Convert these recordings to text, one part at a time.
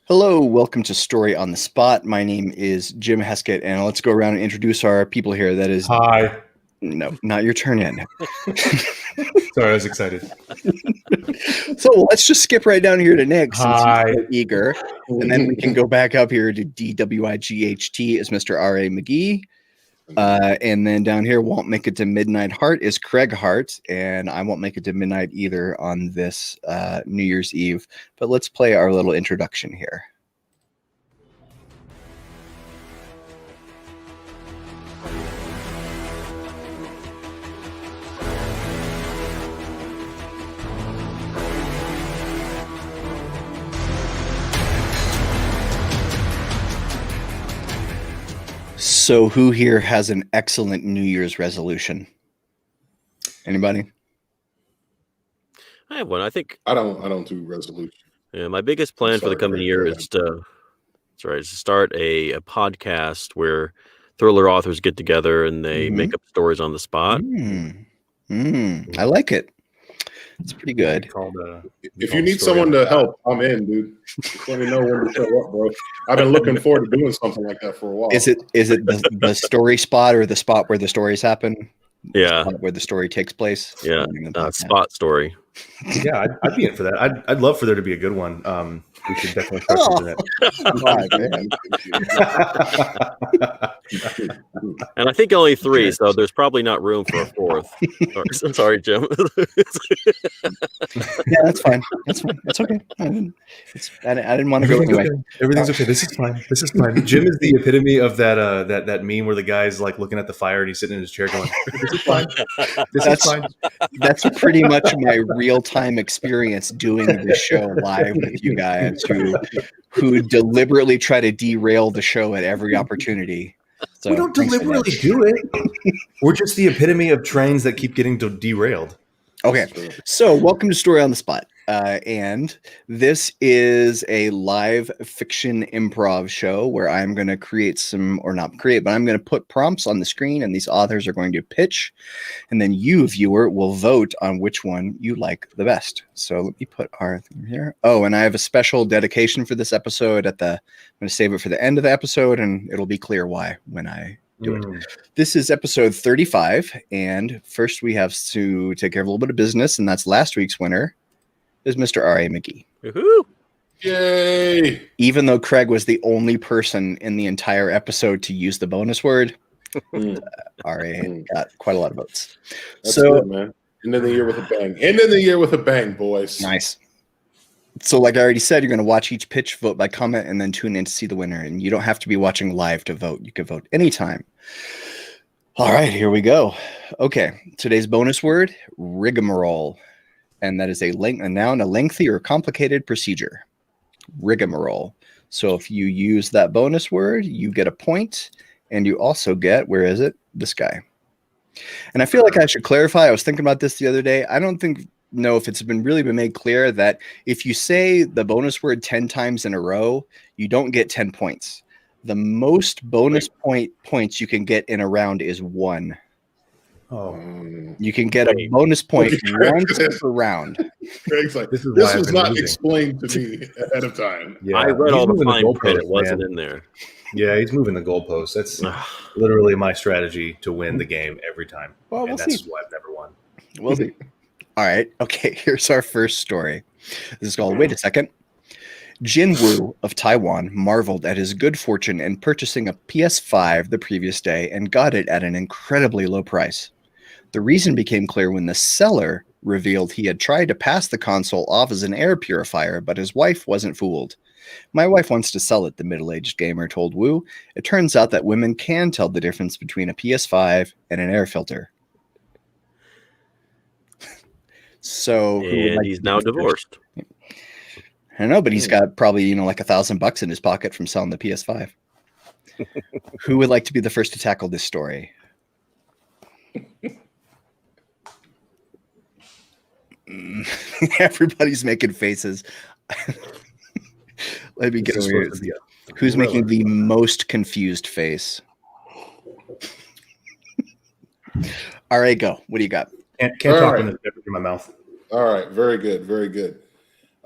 Hello, welcome to Story on the Spot. My name is Jim Heskett, and let's go around and introduce our people here. That is... Hi. No, not your turn yet. Sorry, I was excited. So let's just skip right down here to Nick since Hi. he's so eager. And then we can go back up here to DWIGHT as Mr. R.A. McGee. And then down here, won't make it to midnight. Hart is Craig Hart, and I won't make it to midnight either on this New Year's Eve. But let's play our little introduction here. So who here has an excellent New Year's resolution? Anybody? I have one. I think I don't do resolution. Yeah, my biggest plan for the coming year is to start a podcast where thriller authors get together and they make up stories on the spot. I like it. It's pretty good. If you need someone to help, I'm in, dude. Just let me know when to show up, bro. I've been looking forward to doing something like that for a while. Is it the story spot or the spot where the stories happen? Yeah, where the story takes place. Yeah, spot story. Yeah, I'd be in for that. I'd love for there to be a good one. We should definitely start something And I think only 3, so there's probably not room for a 4th. Sorry, Jim. Yeah, that's fine. That's fine. It's okay. I didn't want to go anyway. Okay. Everything's okay. This is fine. Jim is the epitome of that meme where the guy's like looking at the fire and he's sitting in his chair going, "This is fine. This is fine." That's pretty much my real-time experience doing this show live with you guys who deliberately try to derail the show at every opportunity. So we don't deliberately do it. We're just the epitome of trains that keep getting derailed. Okay, so welcome to Story on the Spot. And this is a live fiction improv show where I'm going to create I'm going to put prompts on the screen and these authors are going to pitch. And then you, viewer, will vote on which one you like the best. So let me put our thing here. Oh, and I have a special dedication for this episode I'm going to save it for the end of the episode and it'll be clear why when I do it. This is episode 35. And first we have to take care of a little bit of business. And that's last week's winner. Is Mr. R.A. McGee. Woohoo! Yay! Even though Craig was the only person in the entire episode to use the bonus word, R.A. got quite a lot of votes. That's good, man. End of the year with a bang. End of the year with a bang, boys. Nice. So like I already said, you're going to watch each pitch, vote by comment, and then tune in to see the winner. And you don't have to be watching live to vote. You can vote anytime. All right, here we go. Okay, today's bonus word, rigmarole. And that is a noun, a lengthy or complicated procedure. Rigmarole. So if you use that bonus word, you get a point, and you also get, where is it? This guy. And I feel like I should clarify. I was thinking about this the other day. I don't know if it's been made clear that if you say the bonus word 10 times in a row, you don't get 10 points. The most bonus points you can get in a round is 1. Oh, you can get a bonus point once per round. Craig's like, this was not explained to me ahead of time. Yeah, I read all the fine print. It wasn't in there. Yeah, he's moving the goalposts. That's literally my strategy to win the game every time. Well, and that's why I've never won. We'll see. All right. Okay, here's our first story. This is called, wait a second. Jin Woo of Taiwan marveled at his good fortune in purchasing a PS5 the previous day and got it at an incredibly low price. The reason became clear when the seller revealed he had tried to pass the console off as an air purifier, but his wife wasn't fooled. My wife wants to sell it, the middle-aged gamer told Wu. It turns out that women can tell the difference between a PS5 and an air filter. So, and he's now divorced. I don't know, but he's got probably, like $1,000 in his pocket from selling the PS5. Who would like to be the first to tackle this story? Everybody's making faces. Let me get over here. Who's making the most confused face? All right, go. What do you got? Can't talk in my mouth. All right, very good, very good.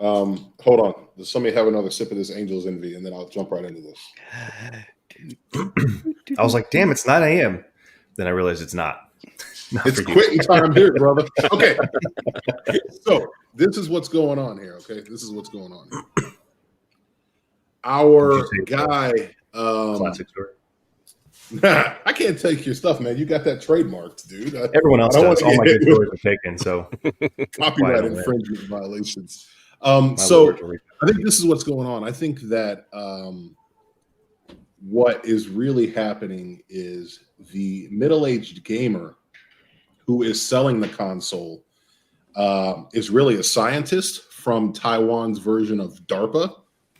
Hold on. Does somebody have another sip of this Angel's Envy, and then I'll jump right into this. I was like, damn, it's 9 a.m. Then I realized it's not. It's quitting time here, brother. Okay. So this is what's going on here. Okay. This is what's going on here. Our guy. Classic story. I can't take your stuff, man. You got that trademarked, dude. Everyone else does. All my good stories are taken. So copyright infringement violations. So I think this is what's going on. I think that what is really happening is the middle-aged gamer who is selling the console is really a scientist from Taiwan's version of DARPA.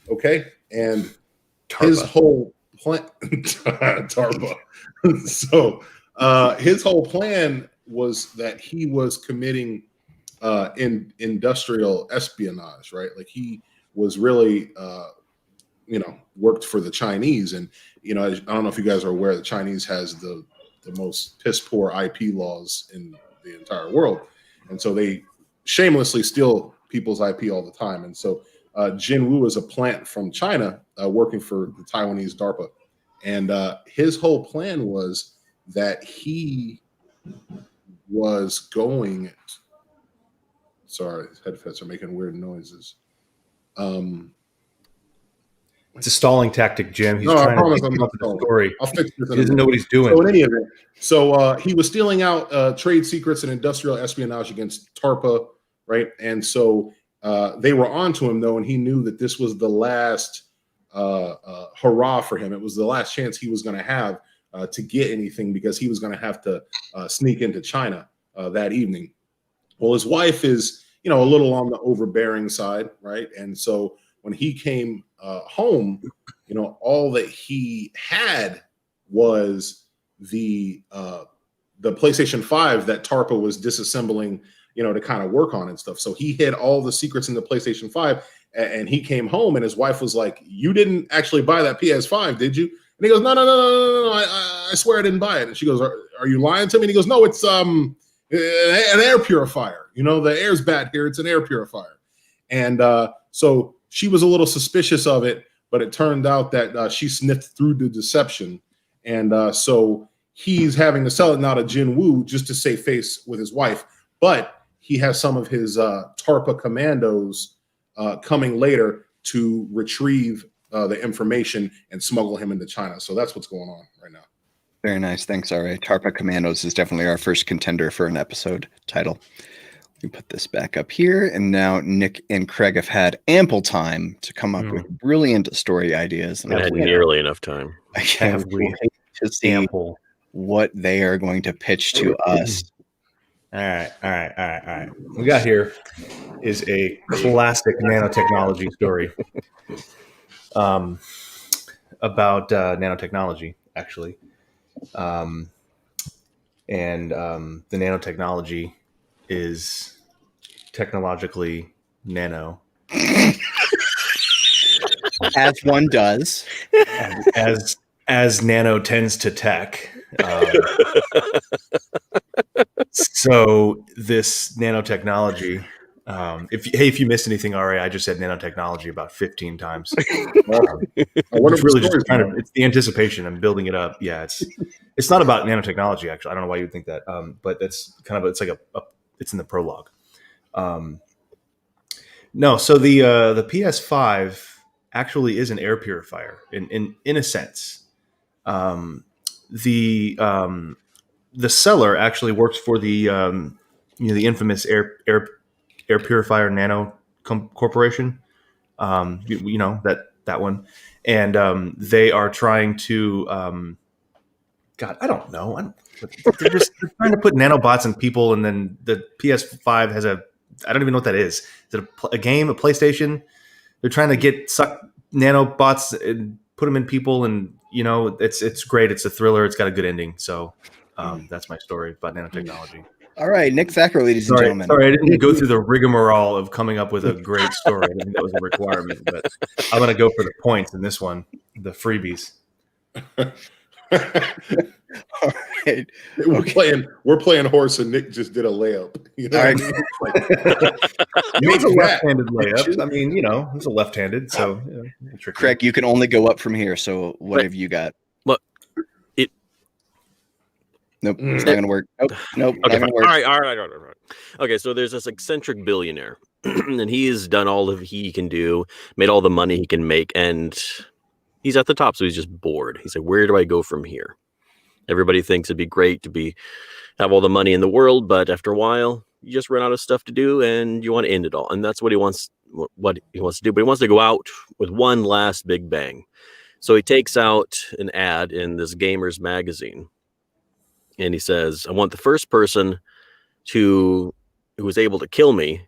Okay. And his whole plan, TARPA. So his whole plan was that he was committing in industrial espionage, right? Like he was really, worked for the Chinese. And, I don't know if you guys are aware, the Chinese has the most piss poor IP laws in the entire world. And so they shamelessly steal people's IP all the time. And so Jinwu is a plant from China working for the Taiwanese DARPA. And his whole plan was that he was going. Sorry, his headphones are making weird noises. It's a stalling tactic, Jim. He's trying to get up the story. I'll fix this. He doesn't know what he's doing. So in any event, he was stealing out trade secrets and industrial espionage against TARPA, right? And so they were onto him, though, and he knew that this was the last hurrah for him. It was the last chance he was going to have to get anything, because he was going to have to sneak into China that evening. Well, his wife is, a little on the overbearing side, right? And so when he came home, all that he had was the PlayStation 5 that TARPA was disassembling, to kind of work on and stuff. So he hid all the secrets in the PlayStation 5, and he came home, and his wife was like, "You didn't actually buy that PS5, did you?" And he goes, No. I swear I didn't buy it." And she goes, Are you lying to me? And he goes, "No, it's an air purifier. The air's bad here. It's an air purifier." And so she was a little suspicious of it, but it turned out that she sniffed through the deception. And so he's having to sell it now to Jinwu just to save face with his wife. But he has some of his TARPA Commandos coming later to retrieve the information and smuggle him into China. So that's what's going on right now. Very nice. Thanks, RA. TARPA Commandos is definitely our first contender for an episode title. We put this back up here, and now Nick and Craig have had ample time to come up with brilliant story ideas. And I had nearly enough time. I can't wait to see what they are going to pitch to us. All right. What we got here is a classic nanotechnology story about nanotechnology, actually. And the nanotechnology is technologically nano. As one does. As nano tends to tech. So this nanotechnology, if you missed anything, RA, I just said nanotechnology about 15 times. It's really just it's the anticipation. I'm building it up. Yeah, it's not about nanotechnology, actually. I don't know why you would think that, but that's kind of it's like it's in the prologue. No, so the PS5 actually is an air purifier in a sense. The seller actually works for the infamous air purifier Nano Corporation. That one, and they are trying to God, I don't know. They're trying to put nanobots in people, and then the PS5 has I don't even know what that is. Is it a game, a PlayStation? They're trying to suck nanobots and put them in people, and it's great. It's a thriller. It's got a good ending. So that's my story about nanotechnology. All right, Nick Thacker, ladies and gentlemen. Sorry, I didn't go through the rigmarole of coming up with a great story. I didn't think that was a requirement, but I'm going to go for the points in this one, the freebies. All right. We're playing horse, and Nick just did a layup. You know All what right. I mean? It was a Make that, left-handed layup. bitches. I mean, it's a left-handed, so tricky. Craig, you can only go up from here. So what Right. have you got? Look, it. Nope, it's not gonna work. Nope, Okay, not gonna fine. work. All right. Okay, so there's this eccentric billionaire, and he's done all of he can do, made all the money he can make, and he's at the top, so he's just bored. He's like, where do I go from here? Everybody thinks it'd be great to have all the money in the world, but after a while, you just run out of stuff to do, and you want to end it all. And that's what he wants. What he wants to do, but he wants to go out with one last big bang. So he takes out an ad in this Gamers magazine, and he says, "I want the first person who was able to kill me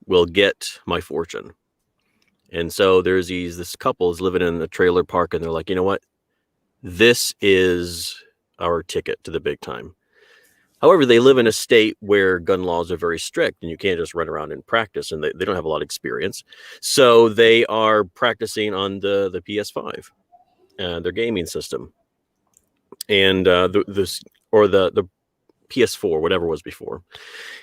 will get my fortune." And so there's this couple is living in a trailer park, and they're like, you know what? This is our ticket to the big time. However, they live in a state where gun laws are very strict, and you can't just run around and practice, and they don't have a lot of experience. So they are practicing on the PS5, their gaming system, and the PS4, whatever was before.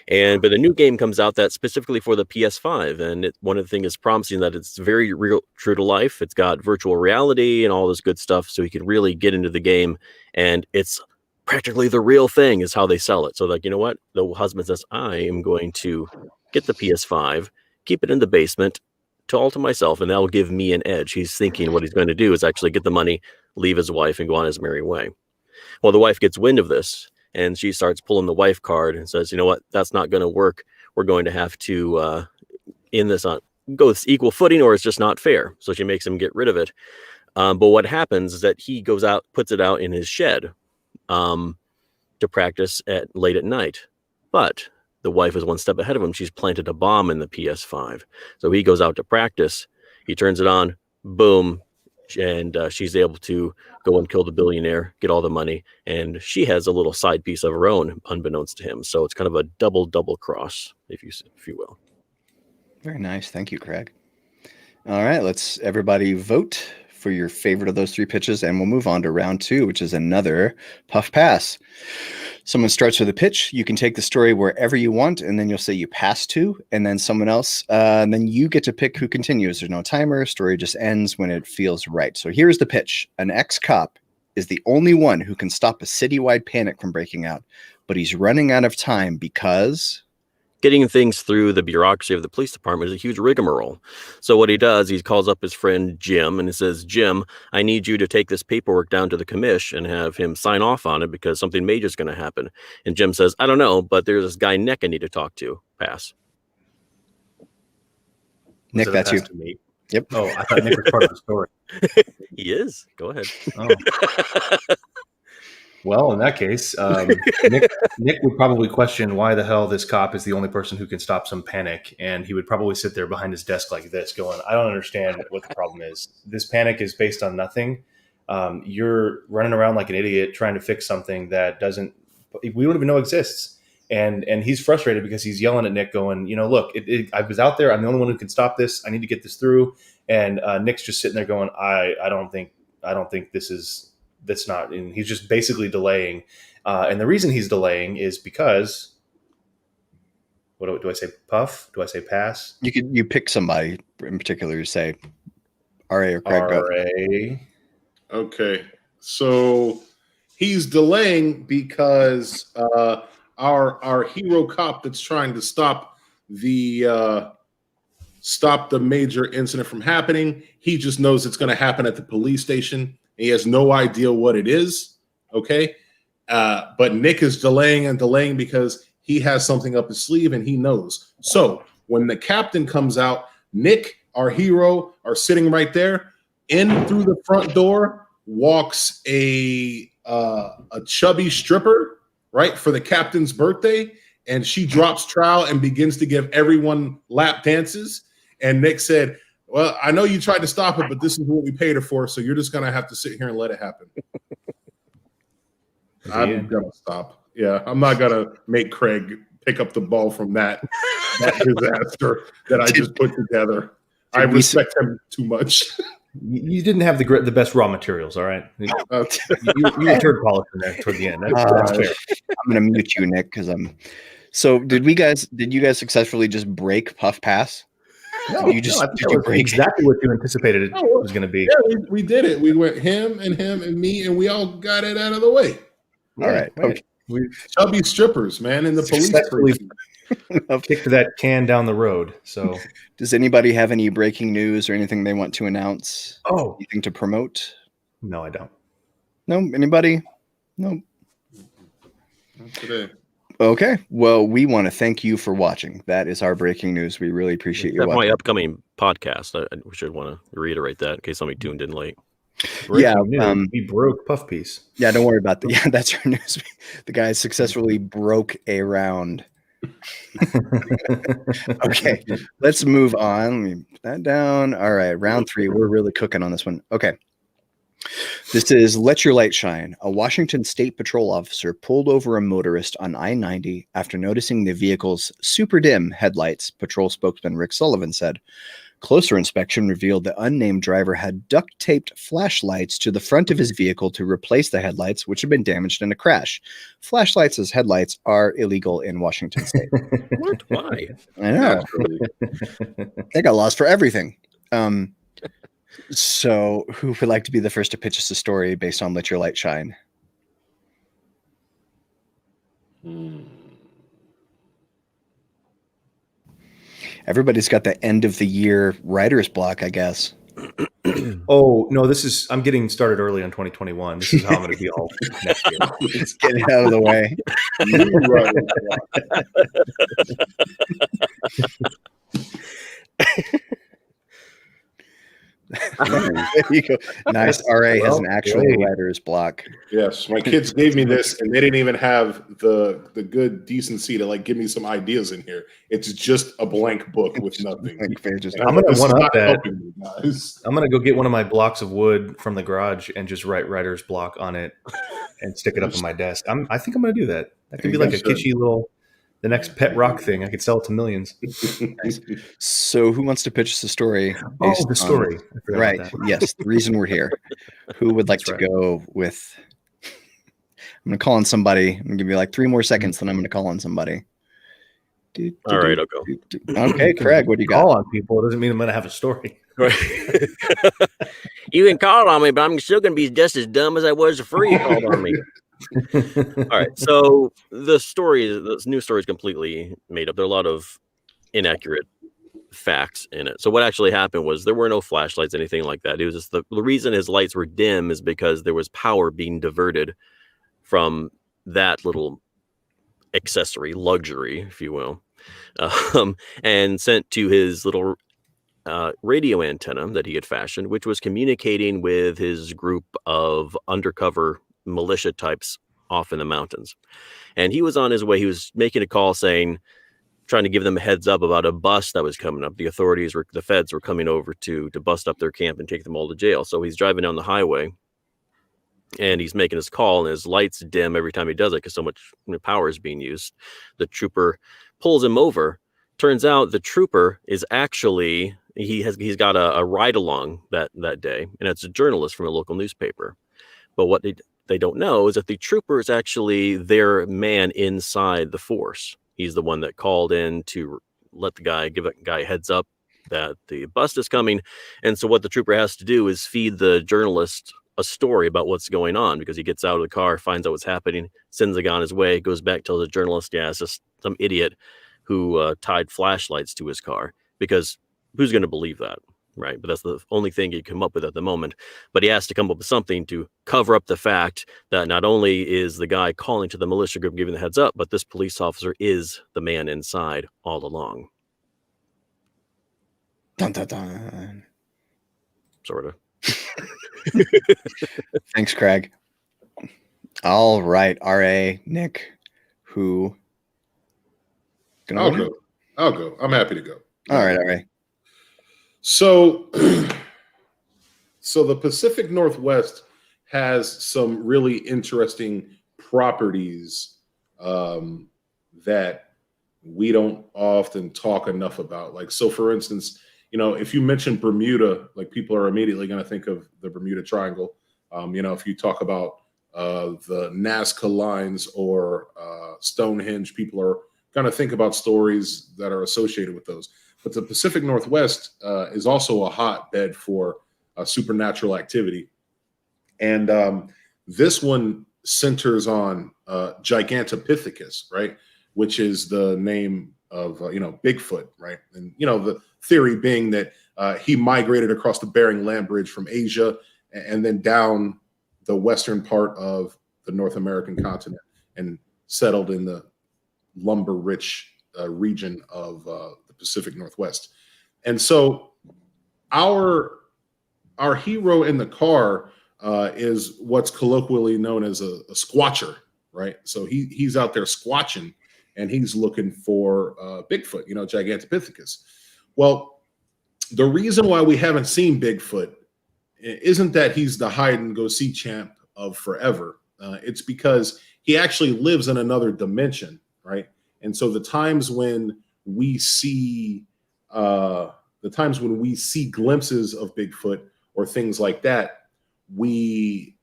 But the new game comes out that's specifically for the PS5, and one of the things is promising that it's very real, true to life. It's got virtual reality and all this good stuff, so you can really get into the game, and it's practically the real thing is how they sell it. So like, you know what? The husband says, I am going to get the PS5, keep it in the basement all to myself, and that will give me an edge. He's thinking what he's going to do is actually get the money, leave his wife, and go on his merry way. Well, the wife gets wind of this, and she starts pulling the wife card and says, you know what? That's not going to work. We're going to have to end this on go with equal footing, or it's just not fair. So she makes him get rid of it. But what happens is that he goes out, puts it out in his shed to practice late at night. But the wife is one step ahead of him. She's planted a bomb in the PS5. So he goes out to practice. He turns it on. Boom. And she's able to go and kill the billionaire, get all the money. And she has a little side piece of her own, unbeknownst to him. So it's kind of a double cross, if you will. Very nice. Thank you, Craig. All right, let's everybody vote for your favorite of those three pitches, and we'll move on to round two, which is another puff pass. Someone starts with a pitch. You can take the story wherever you want, and then you'll say you pass to, and then someone else, and then you get to pick who continues. There's no timer. Story just ends when it feels right. So here's the pitch. An ex-cop is the only one who can stop a citywide panic from breaking out, but he's running out of time because getting things through the bureaucracy of the police department is a huge rigmarole. So what he does, he calls up his friend Jim and he says, Jim, I need you to take this paperwork down to the commish and have him sign off on it because something major is going to happen. And Jim says, I don't know, but there's this guy Nick I need to talk to. Pass. Nick, that's you. To me? Yep. Oh, I thought Nick was part of the story. He is. Go ahead. Oh. Well, in that case, Nick would probably question why the hell this cop is the only person who can stop some panic. And he would probably sit there behind his desk like this going, I don't understand what the problem is. This panic is based on nothing. You're running around like an idiot trying to fix something that we don't even know exists. And he's frustrated because he's yelling at Nick going, look, I was out there. I'm the only one who can stop this. I need to get this through. And Nick's just sitting there going, I don't think that's not, and he's just basically delaying. And the reason he's delaying is because, what do I say? Puff? Do I say pass? You pick somebody in particular to say RA or Craig. RA. Okay. So he's delaying because our hero cop that's trying to stop the major incident from happening, he just knows it's going to happen at the police station. He has no idea what it is, okay? But Nick is delaying because he has something up his sleeve and he knows. So when the captain comes out, Nick, our hero, are sitting right there. In through the front door walks a chubby stripper, right, for the captain's birthday, and she drops trowel and begins to give everyone lap dances. And Nick said, well, I know you tried to stop it, but this is what we paid her for, so you're just going to have to sit here and let it happen. I'm going to stop. Yeah, I'm not going to make Craig pick up the ball from that disaster that I just put together. I respect him too much. You didn't have the best raw materials, all right? You were turd polishing there toward the end. That's fair. I'm gonna mute you, Nick, because I'm. So did you guys successfully just break Puff Pass? No, I think that was exactly what you anticipated it was going to be. Yeah, we did it. We went him and me, and we all got it out of the way. All right. Okay. Chubby strippers, man, in the police station. Kicked that can down the road. So, does anybody have any breaking news or anything they want to announce? Oh, anything to promote? No, I don't. No, anybody? No. Not today. Okay. Well, we want to thank you for watching. That is our breaking news. We really appreciate you watching. My upcoming podcast. I should want to reiterate that in case somebody tuned in late. Breaking news, we broke Puff Piece. Yeah, don't worry about that. Yeah, that's our news. The guy successfully broke a round. Okay, let's move on. Let me put that down. All right, round 3. We're really cooking on this one. Okay. This is Let Your Light Shine. A Washington State Patrol officer pulled over a motorist on I-90 after noticing the vehicle's super dim headlights, patrol spokesman Rick Sullivan said. Closer inspection revealed the unnamed driver had duct-taped flashlights to the front of his vehicle to replace the headlights, which had been damaged in a crash. Flashlights as headlights are illegal in Washington State. What? Why? I know. They got laws for everything. So who would like to be the first to pitch us a story based on Let Your Light Shine? Everybody's got the end of the year writer's block, I guess. Oh, no, I'm getting started early on 2021. This is how I'm going to be all next year. Let's get it out of the way. There you go. Nice. RA has an actual writer's block. Yes, my kids gave me this, and they didn't even have the good decency to give me some ideas in here. It's just a blank book with nothing. I'm going to one up that. I'm going to go get one of my blocks of wood from the garage and just write writer's block on it and stick it up on my desk. I think I'm going to do that. That could be like a kitschy little. The next pet rock thing. I could sell it to millions. Nice. So who wants to pitch us a story? The story. Right. Yes. The reason we're here. Who would like to go with? I'm going to call on somebody. I'm going to give you 3 more seconds, then I'm going to call on somebody. All right, I'll go. Okay, Craig, what do you got? Call on people. It doesn't mean I'm going to have a story. Right. You can call on me, but I'm still going to be just as dumb as I was before you called on me. All right, so this new story is completely made up. There are a lot of inaccurate facts in it. So what actually happened was there were no flashlights, anything like that. It was just the reason his lights were dim is because there was power being diverted from that little accessory, luxury, if you will, and sent to his little radio antenna that he had fashioned, which was communicating with his group of undercover militia types off in the mountains. And he was on his way. He was making a call trying to give them a heads up about a bus that was coming up. The feds were coming over to bust up their camp and take them all to jail. So he's driving down the highway and he's making his call, and his lights dim every time he does it because so much power is being used. The trooper pulls him over. Turns out the trooper is actually, he's got a ride along that day, and it's a journalist from a local newspaper. But what they don't know is that the trooper is actually their man inside the force. He's the one that called in to give that guy a heads up that the bus is coming. And so what the trooper has to do is feed the journalist a story about what's going on, because he gets out of the car, finds out what's happening, sends the guy on his way, goes back, tells the journalist, it's just some idiot who tied flashlights to his car, because who's going to believe that? Right. But that's the only thing he come up with at the moment. But he has to come up with something to cover up the fact that not only is the guy calling to the militia group giving the heads up, but this police officer is the man inside all along. Dun, dun, dun. Sort of. Thanks, Craig. All right. RA, Nick, who? I'll go. I'm happy to go. All right. All right. So the Pacific Northwest has some really interesting properties that we don't often talk enough about. So for instance, if you mention Bermuda, like people are immediately going to think of the Bermuda Triangle. If you talk about the Nazca lines or Stonehenge, people are going to think about stories that are associated with those. But the Pacific Northwest is also a hotbed for supernatural activity. And this one centers on Gigantopithecus, right? Which is the name of, Bigfoot, right? And, the theory being that he migrated across the Bering Land Bridge from Asia and then down the western part of the North American continent and settled in the lumber-rich region of the Pacific Northwest. And so our hero in the car is what's colloquially known as a squatcher, right? So he's out there squatching, and he's looking for Bigfoot, Gigantopithecus. Well, the reason why we haven't seen Bigfoot isn't that he's the hide and go see champ of forever. It's because he actually lives in another dimension, right? And so the times when we see glimpses of Bigfoot or things like that, we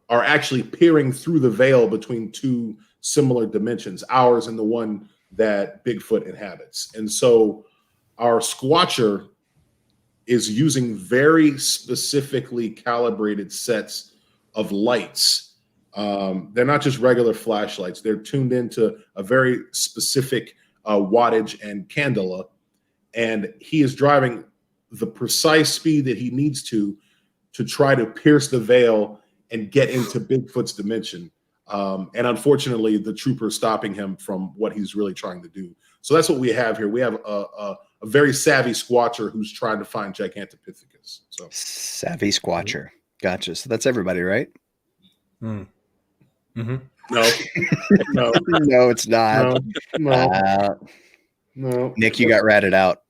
are actually peering through the veil between two similar dimensions, ours and the one that Bigfoot inhabits. And so our squatcher is using very specifically calibrated sets of lights. They're not just regular flashlights. They're tuned into a very specific wattage and candela. And he is driving the precise speed that he needs to try to pierce the veil and get into Bigfoot's dimension. And unfortunately, the trooper stopping him from what he's really trying to do. So that's what we have here. We have a very savvy squatcher who's trying to find Gigantopithecus. So savvy squatcher. Gotcha. So that's everybody, right? No, no, no, it's not. No. Nick, you got ratted out.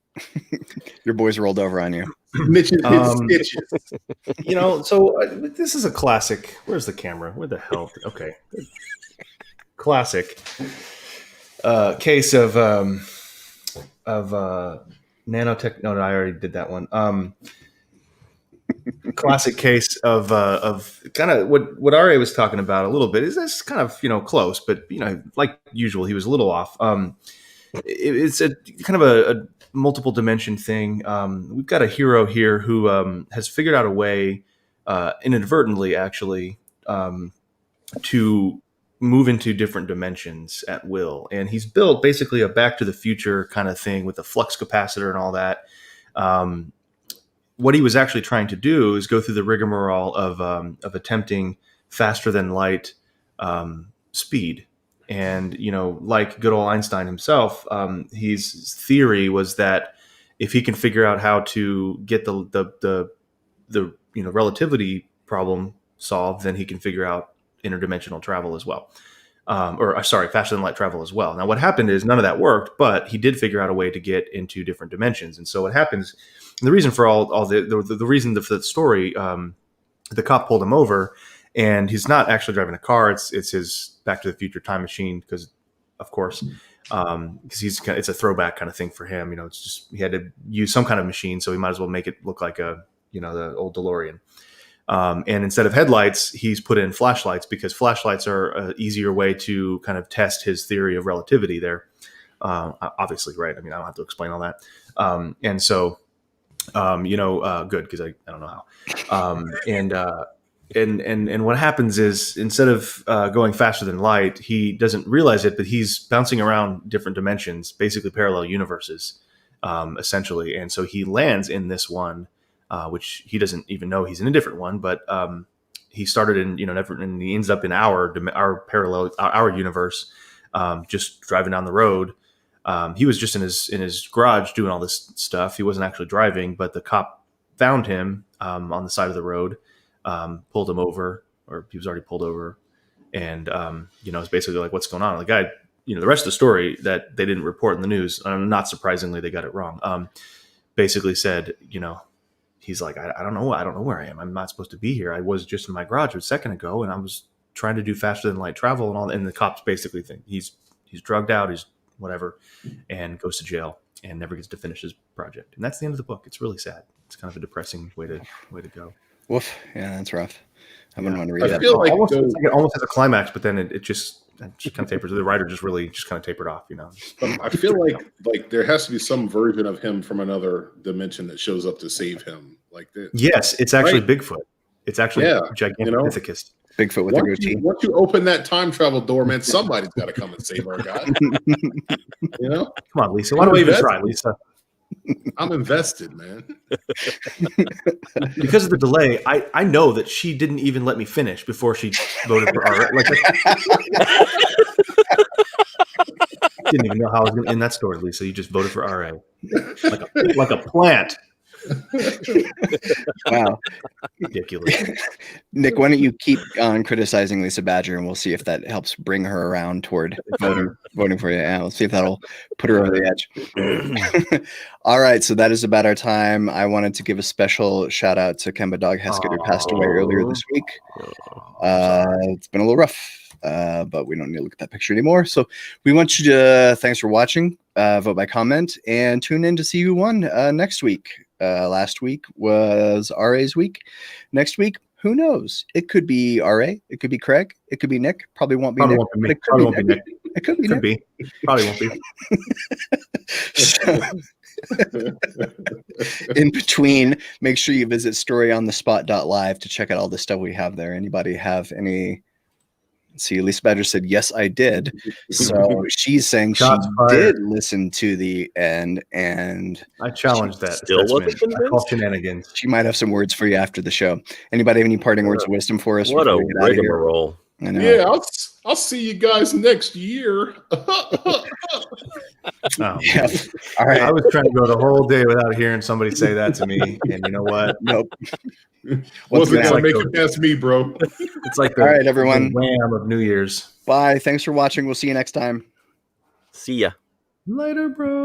Your boys rolled over on you. So this is a classic. Where's the camera? Where the hell? Okay. Classic case of nanotech. No, I already did that one. Classic case of kind of what Ari was talking about a little bit. Is this kind of close, but like usual, he was a little off. It's a kind of a multiple dimension thing. We've got a hero here who has figured out a way, inadvertently actually, to move into different dimensions at will. And he's built basically a Back to the Future kind of thing with a flux capacitor and all that. What he was actually trying to do is go through the rigmarole of attempting faster than light speed. And, like good old Einstein himself, his theory was that if he can figure out how to get the relativity problem solved, then he can figure out interdimensional travel as well. Faster than light travel as well. Now, what happened is none of that worked, but he did figure out a way to get into different dimensions. And so what happens, the reason for the reason for the story, the cop pulled him over, and he's not actually driving a car. It's his Back to the Future time machine, because, of course, because it's a throwback kind of thing for him. It's just he had to use some kind of machine, so he might as well make it look like the old DeLorean. And instead of headlights, he's put in flashlights, because flashlights are an easier way to kind of test his theory of relativity there. Obviously, right? I mean, I don't have to explain all that. And so, good, because I don't know how. And what happens is, instead of going faster than light, he doesn't realize it, but he's bouncing around different dimensions, basically parallel universes, essentially. And so he lands in this one, which he doesn't even know he's in a different one, but he started in, and he ends up in our universe, just driving down the road. He was just in his garage doing all this stuff. He wasn't actually driving, but the cop found him on the side of the road. Pulled him over, or he was already pulled over, and it's basically like, what's going on? The guy, the rest of the story that they didn't report in the news, not surprisingly, they got it wrong. Basically said, he's like, I don't know where I am. I'm not supposed to be here. I was just in my garage a second ago, and I was trying to do faster than light travel and all. And the cops basically think he's drugged out, he's whatever, and goes to jail. and never gets to finish his project. And that's the end of the book. It's really sad. It's kind of a depressing way to go. Woof. Yeah, that's rough. I wouldn't want to read I that. feel like almost, it's like it almost has a climax, but then it just kind of tapers. The writer just really just kind of tapered off, I feel like there has to be some version of him from another dimension that shows up to save him. Like that. Yes, it's actually Bigfoot. It's actually Gigantopithecus. Bigfoot with a goatee. Once you open that time travel door, man, somebody's got to come and save our guy. Come on, Lisa. Why don't we even try, Lisa? I'm invested, man. Because of the delay, I know that she didn't even let me finish before she voted for our. Didn't even know how I was going to end that story, Lisa. You just voted for RA, like a plant. Wow. Ridiculous. Nick, why don't you keep on criticizing Lisa Badger, and we'll see if that helps bring her around toward voting for you. Yeah, we'll see if that'll put her over the edge. All right, so that is about our time. I wanted to give a special shout out to Kemba Dog Heskett, who passed away earlier this week. It's been a little rough, but we don't need to look at that picture anymore. So we want you to, thanks for watching, vote by comment, and tune in to see who won next week. Last week was RA's week. Next week, who knows? It could be RA. It could be Craig. It could be Nick. Probably won't be Nick. Probably won't be Nick. It could be Nick. Probably won't be. So, in between, make sure you visit storyonthespot.live to check out all the stuff we have there. Anybody have any? See, Lisa Badger said, yes, I did. So she's saying she did listen to the end, and I challenge that. Still wasn't convinced? I call shenanigans. She might have some words for you after the show. Anybody have any parting words of wisdom for us? What a rigmarole. I know. Yeah, I'll see you guys next year. Yeah. All right. I was trying to go the whole day without hearing somebody say that to me, and you know what? Nope. Wasn't gonna make it past me, bro. It's like all right, everyone. Wham of New Year's. Bye. Thanks for watching. We'll see you next time. See ya. Later, bro.